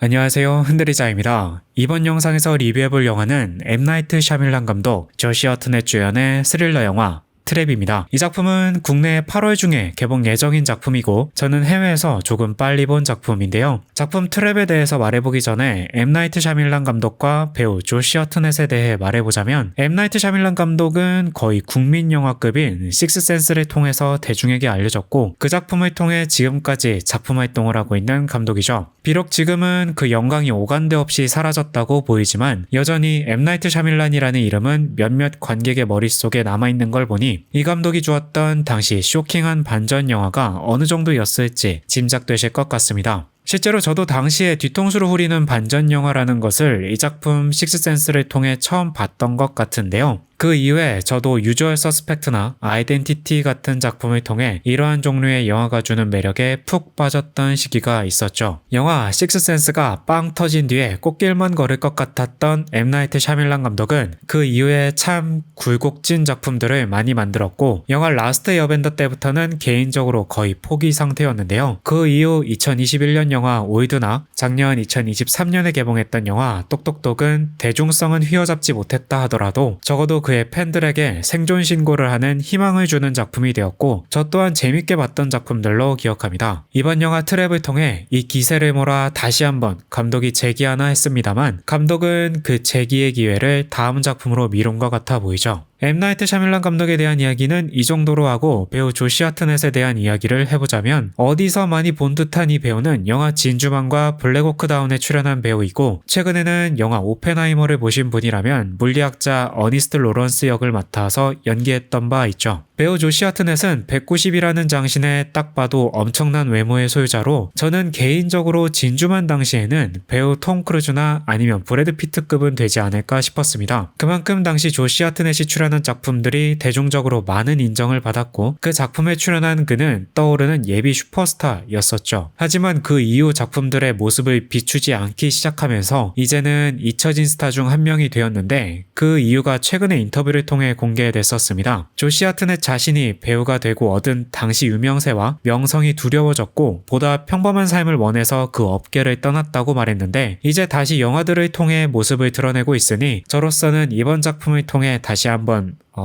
안녕하세요, 흔들리자입니다. 이번 영상에서 리뷰해볼 영화는 M. 나이트 샤밀란 감독, 저시 허트넷 주연의 스릴러 영화 트랩입니다. 이 작품은 국내 8월 중에 개봉 예정인 작품이고 저는 해외에서 조금 빨리 본 작품인데요. 작품 트랩에 대해서 말해보기 전에 M. 나이트 샤밀란 감독과 배우 조시 허트넷에 대해 말해보자면 M. 나이트 샤밀란 감독은 거의 국민 영화급인 식스센스를 통해서 대중에게 알려졌고 그 작품을 통해 지금까지 작품 활동을 하고 있는 감독이죠. 비록 지금은 그 영광이 오간데 없이 사라졌다고 보이지만 여전히 M. 나이트 샤밀란이라는 이름은 몇몇 관객의 머릿속에 남아있는 걸 보니 이 감독이 주었던 당시 쇼킹한 반전 영화가 어느 정도였을지 짐작되실 것 같습니다. 실제로 저도 당시에 뒤통수를 후리는 반전 영화라는 것을 이 작품 식스센스를 통해 처음 봤던 것 같은데요. 그 이후에 저도 유주얼 서스펙트나 아이덴티티 같은 작품을 통해 이러한 종류의 영화가 주는 매력에 푹 빠졌던 시기가 있었죠. 영화 식스센스가 빵 터진 뒤에 꽃길만 걸을 것 같았던 M. 나이트 샤밀란 감독은 그 이후에 참 굴곡진 작품들을 많이 만들었고 영화 라스트 에어밴더 때부터는 개인적으로 거의 포기 상태였는데요. 그 이후 2021년 영화 올드나 작년 2023년에 개봉했던 영화 똑똑똑은 대중성은 휘어잡지 못했다 하더라도 적어도 그의 팬들에게 생존 신고를 하는 희망을 주는 작품이 되었고 저 또한 재밌게 봤던 작품들로 기억합니다. 이번 영화 트랩을 통해 이 기세를 몰아 다시 한번 감독이 재기하나 했습니다만 감독은 그 재기의 기회를 다음 작품으로 미룬 것 같아 보이죠. M. 나이트 샤밀란 감독에 대한 이야기는 이 정도로 하고 배우 조시 하트넷에 대한 이야기를 해보자면 어디서 많이 본 듯한 이 배우는 영화 진주만과 블랙호크 다운에 출연한 배우이고 최근에는 영화 오펜하이머를 보신 분이라면 물리학자 어니스트 로런스 역을 맡아서 연기했던 바 있죠. 배우 조시 하트넷은 190이라는 장신에 딱 봐도 엄청난 외모의 소유자로 저는 개인적으로 진주만 당시에는 배우 톰 크루즈나 아니면 브래드 피트급은 되지 않을까 싶었습니다. 그만큼 당시 조시 하트넷이 출연한 작품들이 대중적으로 많은 인정을 받았고 그 작품에 출연한 그는 떠오르는 예비 슈퍼스타였었죠. 하지만 그 이후 작품들의 모습을 비추지 않기 시작하면서 이제는 잊혀진 스타 중 한 명이 되었는데 그 이유가 최근의 인터뷰를 통해 공개됐었습니다. 조시 하트넷 자신이 배우가 되고 얻은 당시 유명세와 명성이 두려워졌고 보다 평범한 삶을 원해서 그 업계를 떠났다고 말했는데 이제 다시 영화들을 통해 모습을 드러내고 있으니 저로서는 이번 작품을 통해 다시 한번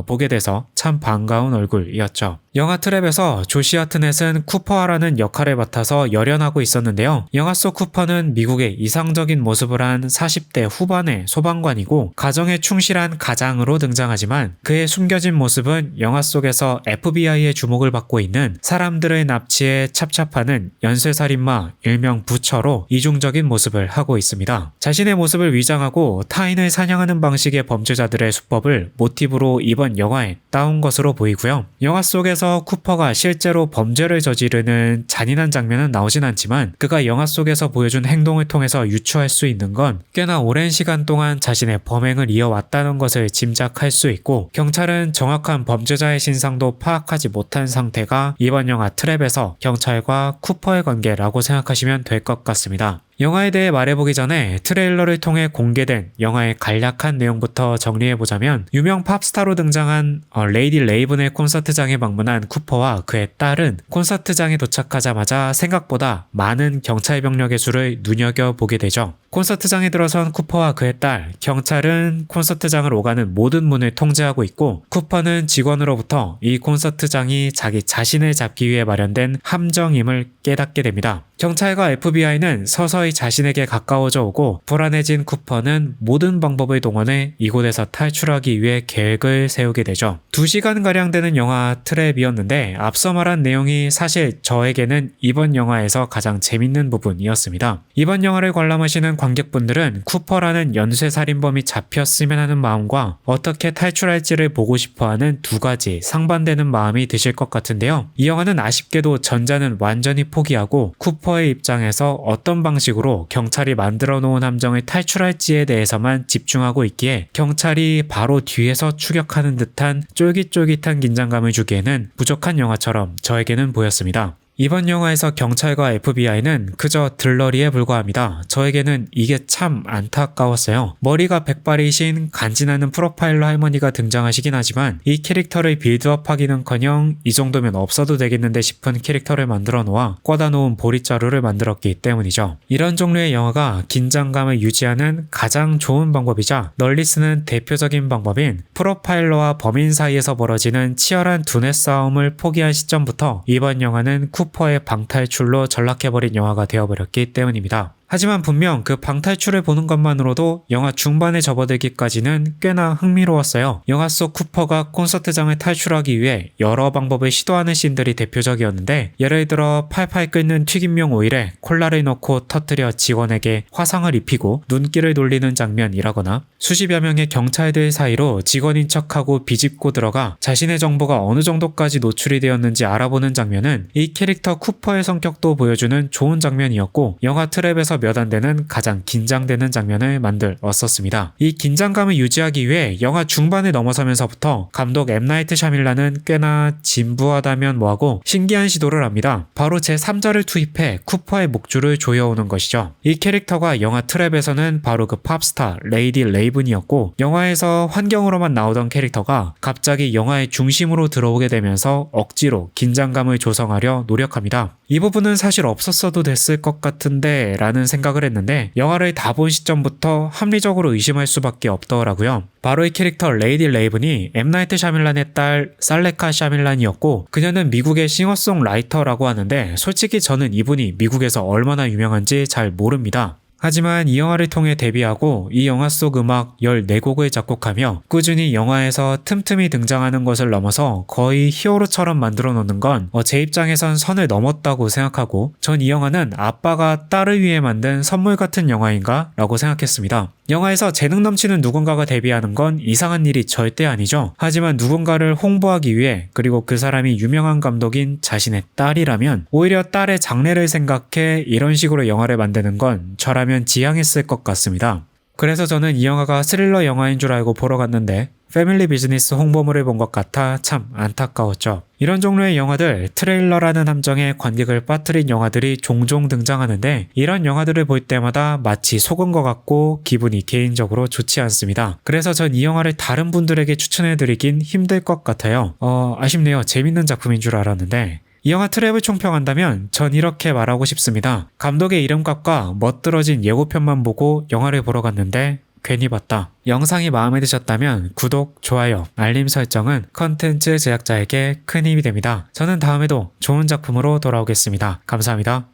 보게 돼서 참 반가운 얼굴이었죠. 영화 트랩에서 조시 하트넷은 쿠퍼라는 역할을 맡아서 열연하고 있었는데요. 영화 속 쿠퍼는 미국의 이상적인 모습을 한 40대 후반의 소방관이고 가정에 충실한 가장으로 등장하지만 그의 숨겨진 모습은 영화 속에서 FBI의 주목을 받고 있는 사람들의 납치에 찹찹하는 연쇄살인마 일명 부처로 이중적인 모습을 하고 있습니다. 자신의 모습을 위장하고 타인을 사냥하는 방식의 범죄자들의 수법을 모티브로 이번 영화에 따온 것으로 보이고요. 영화 속에서 쿠퍼가 실제로 범죄를 저지르는 잔인한 장면은 나오진 않지만 그가 영화 속에서 보여준 행동을 통해서 유추할 수 있는 건 꽤나 오랜 시간 동안 자신의 범행을 이어왔다는 것을 짐작할 수 있고 경찰은 정확한 범죄자의 신상도 파악하지 못한 상태가 이번 영화 트랩에서 경찰과 쿠퍼의 관계라고 생각하시면 될 것 같습니다. 영화에 대해 말해보기 전에 트레일러를 통해 공개된 영화의 간략한 내용부터 정리해보자면 유명 팝스타로 등장한 레이디 레이븐의 콘서트장에 방문한 쿠퍼와 그의 딸은 콘서트장에 도착하자마자 생각보다 많은 경찰 병력의 수를 눈여겨보게 되죠. 콘서트장에 들어선 쿠퍼와 그의 딸, 경찰은 콘서트장을 오가는 모든 문을 통제하고 있고 쿠퍼는 직원으로부터 이 콘서트장이 자기 자신을 잡기 위해 마련된 함정임을 깨닫게 됩니다. 경찰과 FBI는 서서히 자신에게 가까워져 오고 불안해진 쿠퍼는 모든 방법을 동원해 이곳에서 탈출하기 위해 계획을 세우게 되죠. 2시간가량 되는 영화 트랩이었는데 앞서 말한 내용이 사실 저에게는 이번 영화에서 가장 재밌는 부분이었습니다. 이번 영화를 관람하시는 관객분들은 쿠퍼라는 연쇄살인범이 잡혔으면 하는 마음과 어떻게 탈출할지를 보고 싶어하는 두 가지 상반되는 마음이 드실 것 같은데요. 이 영화는 아쉽게도 전자는 완전히 포기하고 쿠퍼의 입장에서 어떤 방식으로 경찰이 만들어 놓은 함정을 탈출할지에 대해서만 집중하고 있기에 경찰이 바로 뒤에서 추격하는 듯한 쫄깃쫄깃한 긴장감을 주기에는 부족한 영화처럼 저에게는 보였습니다. 이번 영화에서 경찰과 FBI는 그저 들러리에 불과합니다. 저에게는 이게 참 안타까웠어요. 머리가 백발이신 간지나는 프로파일러 할머니가 등장하시긴 하지만 이 캐릭터를 빌드업하기는커녕 이 정도면 없어도 되겠는데 싶은 캐릭터를 만들어 놓아 꽂아 놓은 보릿자루를 만들었기 때문이죠. 이런 종류의 영화가 긴장감을 유지하는 가장 좋은 방법이자 널리 쓰는 대표적인 방법인 프로파일러와 범인 사이에서 벌어지는 치열한 두뇌 싸움을 포기한 시점부터 이번 영화는 쿠퍼의 방탈출로 전락해버린 영화가 되어버렸기 때문입니다. 하지만 분명 그 방탈출을 보는 것만으로도 영화 중반에 접어들기까지는 꽤나 흥미로웠어요. 영화 속 쿠퍼가 콘서트장을 탈출하기 위해 여러 방법을 시도하는 씬들이 대표적이었는데, 예를 들어 팔팔 끓는 튀김용 오일에 콜라를 넣고 터뜨려 직원에게 화상을 입히고 눈길을 돌리는 장면이라거나, 수십여 명의 경찰들 사이로 직원인 척하고 비집고 들어가 자신의 정보가 어느 정도까지 노출이 되었는지 알아보는 장면은 이 캐릭터 쿠퍼의 성격도 보여주는 좋은 장면이었고, 영화 트랩에서 몇 안 되는 가장 긴장되는 장면을 만들었었습니다. 이 긴장감을 유지하기 위해 영화 중반에 넘어서면서부터 감독 M. 나이트 샤밀란은 꽤나 진부하다면 뭐하고 신기한 시도를 합니다. 바로 제3자를 투입해 쿠퍼의 목줄을 조여오는 것이죠. 이 캐릭터가 영화 트랩에서는 바로 그 팝스타 레이디 레이븐이었고, 영화에서 환경으로만 나오던 캐릭터가 갑자기 영화의 중심으로 들어오게 되면서 억지로 긴장감을 조성하려 노력합니다. 이 부분은 사실 없었어도 됐을 것 같은데 라는 생각을 했는데, 영화를 다 본 시점부터 합리적으로 의심할 수밖에 없더라고요. 바로 이 캐릭터 레이디 레이븐이 M. 나이트 샤밀란의 딸 살레카 샤밀란이었고, 그녀는 미국의 싱어송라이터라고 하는데 솔직히 저는 이분이 미국에서 얼마나 유명한지 잘 모릅니다. 하지만 이 영화를 통해 데뷔하고 이 영화 속 음악 14곡을 작곡하며 꾸준히 영화에서 틈틈이 등장하는 것을 넘어서 거의 히어로처럼 만들어 놓는 건 제 입장에선 선을 넘었다고 생각하고, 전 이 영화는 아빠가 딸을 위해 만든 선물 같은 영화인가? 라고 생각했습니다. 영화에서 재능 넘치는 누군가가 데뷔하는 건 이상한 일이 절대 아니죠. 하지만 누군가를 홍보하기 위해, 그리고 그 사람이 유명한 감독인 자신의 딸이라면 오히려 딸의 장래를 생각해 이런 식으로 영화를 만드는 건 저라면 지양했을 것 같습니다. 그래서 저는 이 영화가 스릴러 영화인 줄 알고 보러 갔는데 패밀리 비즈니스 홍보물을 본 것 같아 참 안타까웠죠. 이런 종류의 영화들, 트레일러라는 함정에 관객을 빠뜨린 영화들이 종종 등장하는데, 이런 영화들을 볼 때마다 마치 속은 것 같고 기분이 개인적으로 좋지 않습니다. 그래서 전 이 영화를 다른 분들에게 추천해드리긴 힘들 것 같아요. 아쉽네요. 재밌는 작품인 줄 알았는데. 이 영화 트랩을 총평한다면 전 이렇게 말하고 싶습니다. 감독의 이름값과 멋들어진 예고편만 보고 영화를 보러 갔는데 괜히 봤다. 영상이 마음에 드셨다면 구독, 좋아요, 알림 설정은 컨텐츠 제작자에게 큰 힘이 됩니다. 저는 다음에도 좋은 작품으로 돌아오겠습니다. 감사합니다.